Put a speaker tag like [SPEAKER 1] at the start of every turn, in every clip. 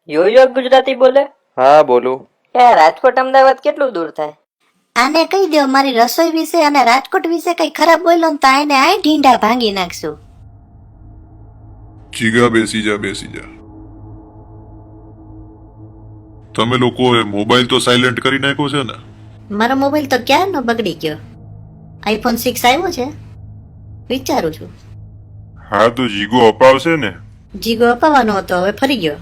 [SPEAKER 1] યો ગુજરાતી બોલે?
[SPEAKER 2] હા બોલું.
[SPEAKER 1] યાર રાજકોટ અમદાવાદ કેટલું દૂર થાય?
[SPEAKER 3] આને કહી દો મારી રસોઈ વિશે અને રાજકોટ વિશે કઈ ખરાબ બોલ્યો ને તો આને આ ઢીંડા ભાંગી નાખશું.
[SPEAKER 4] જીગા બેસી જા. તમે લોકો મોબાઈલ તો સાયલેન્ટ કરી નાખ્યો છે ને?
[SPEAKER 3] મારો મોબાઈલ તો ક્યારનો બગડી ગયો. આઈફોન 6 આવ્યો છે, વિચારું છું.
[SPEAKER 4] હા તો જીગો અપાવશે ને?
[SPEAKER 3] જીગો અપાવવાનો હતો, હવે ફરી ગયો.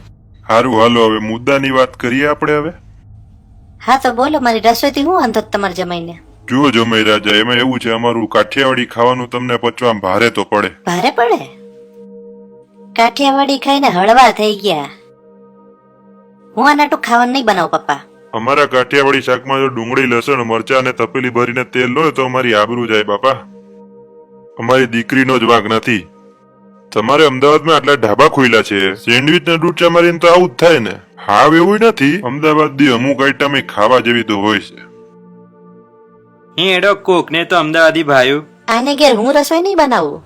[SPEAKER 4] હારું હાલો હવે મુદ્દાની વાત કરીએ આપણે હવે.
[SPEAKER 3] હા તો બોલો, મારી રસોઈથી હું વાંધો તમારે જમાઈને?
[SPEAKER 4] જુઓ જમાઈ રાજા, એમાં એવું છે અમારું કાઠિયાવાડી ખાવાનું તમને પચવામાં ભારે તો પડે.
[SPEAKER 3] ભારે પડે? કાઠિયાવાડી ખાઈને હળવા થઈ ગયા. હું આનાટું ખાવાનું નહીં બનાવું પપ્પા.
[SPEAKER 4] અમારા કાઠિયાવાડી શાકમાં જો ડુંગળી લસણ મરચા અને તપેલી ભરીને તેલ લો તો અમારી આબરૂ જાય બાપા. અમારી દીકરીનો જ વાંક નથી. તમારે અમદાવાદમાં આટલા ઢાબા ખોલ્યા છે, સેન્ડવિચ ને ડૂચા મારીને તો આવું જ થાય ને. હાવ એવું નથી, અમદાવાદ દી અમુક આઈટમ ખાવા જેવી તો હોય છે.
[SPEAKER 2] હેડો કોક ને તો અમદાવાદી ભાઈઓ.
[SPEAKER 3] આને ઘેર હું રસોઈ નહીં બનાવું.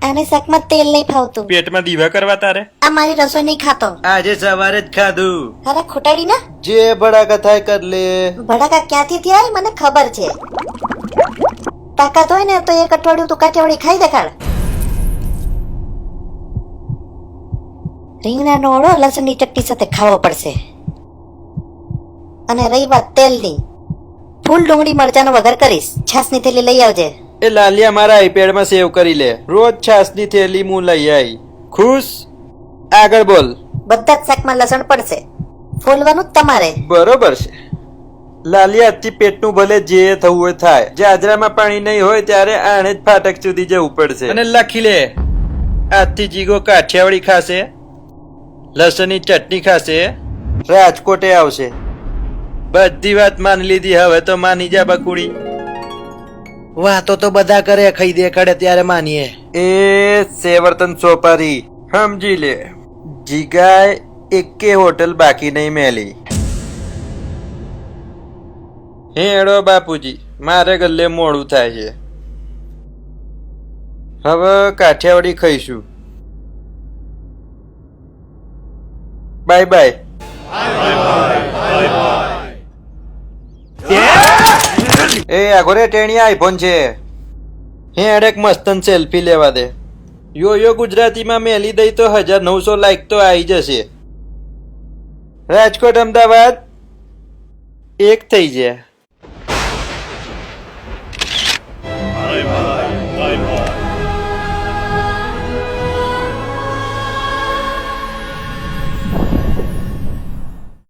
[SPEAKER 3] આને શાકમાં તેલ નહીં ફાવતું.
[SPEAKER 2] પેટમાં દીવા કરવા તારે?
[SPEAKER 3] આ મારી રસોઈ નહીં ખાતો.
[SPEAKER 2] આજે સવારે જ ખાધું.
[SPEAKER 3] અરે ખોટાડી ના.
[SPEAKER 2] જે ભડાકા થાય કર લે.
[SPEAKER 3] ભડાકા ક્યાંથી થયા મને ખબર છે. તાકાત હોય ને તો એક અઠવાડિયું તું કાઠિયાવાડી ખાઈ દેખાડ. રીંગણાનો ઓળો લસણની ચટણી સાથે ખાવો પડશે. અને રહી વાત તેલની, ફૂલ ડુંગળી મરચાનો વઘાર કરીશ. છાસની થેલી લઈ આવજે.
[SPEAKER 5] એ લાલિયા મારા આઈપેડ માં સેવ કરી લે. રોજ છાસની થેલી હું લઈ આવી. ખુશ? આગળ બોલ.
[SPEAKER 3] બધા જ શાકમાં લસણ પડશે, ફોલવાનું જ તમારે.
[SPEAKER 5] બરોબર છે લાલિયા, આજથી પેટનું ભલે જે થવું હોય થાય. જાજરામાં પાણી નહીં હોય ત્યારે આણે જ ફાટક સુધી જવું પડશે. અને લખી લે, આજથી જીગો કાઠિયાવાડી ખાશે, લસણની ચટણી ખાશે, રાજકોટે આવશે. બધી વાત માની લીધી, હવે તો માની જા બકુડી. વાતો તો બધા કરે, ખાઈ દેખાડે ત્યારે માનીએ. એ સેવર્તન સોપારી સમજી લે, જીગાય એકે હોટલ બાકી નહીં મેલી. હેડો બાપુજી, મારે ગલ્લે મોડું થાય છે. હવે કાઠિયાવાડી ખાઈશું. Bye bye. એ આગોરે ટેણી આઈફોન છે. હેડેક મસ્તન સેલ્ફી લેવા દે. યો ગુજરાતીમાં મેલી દઈ તો 1900 લાઈક તો આવી જશે. રાજકોટ અમદાવાદ એક થઈ જાય.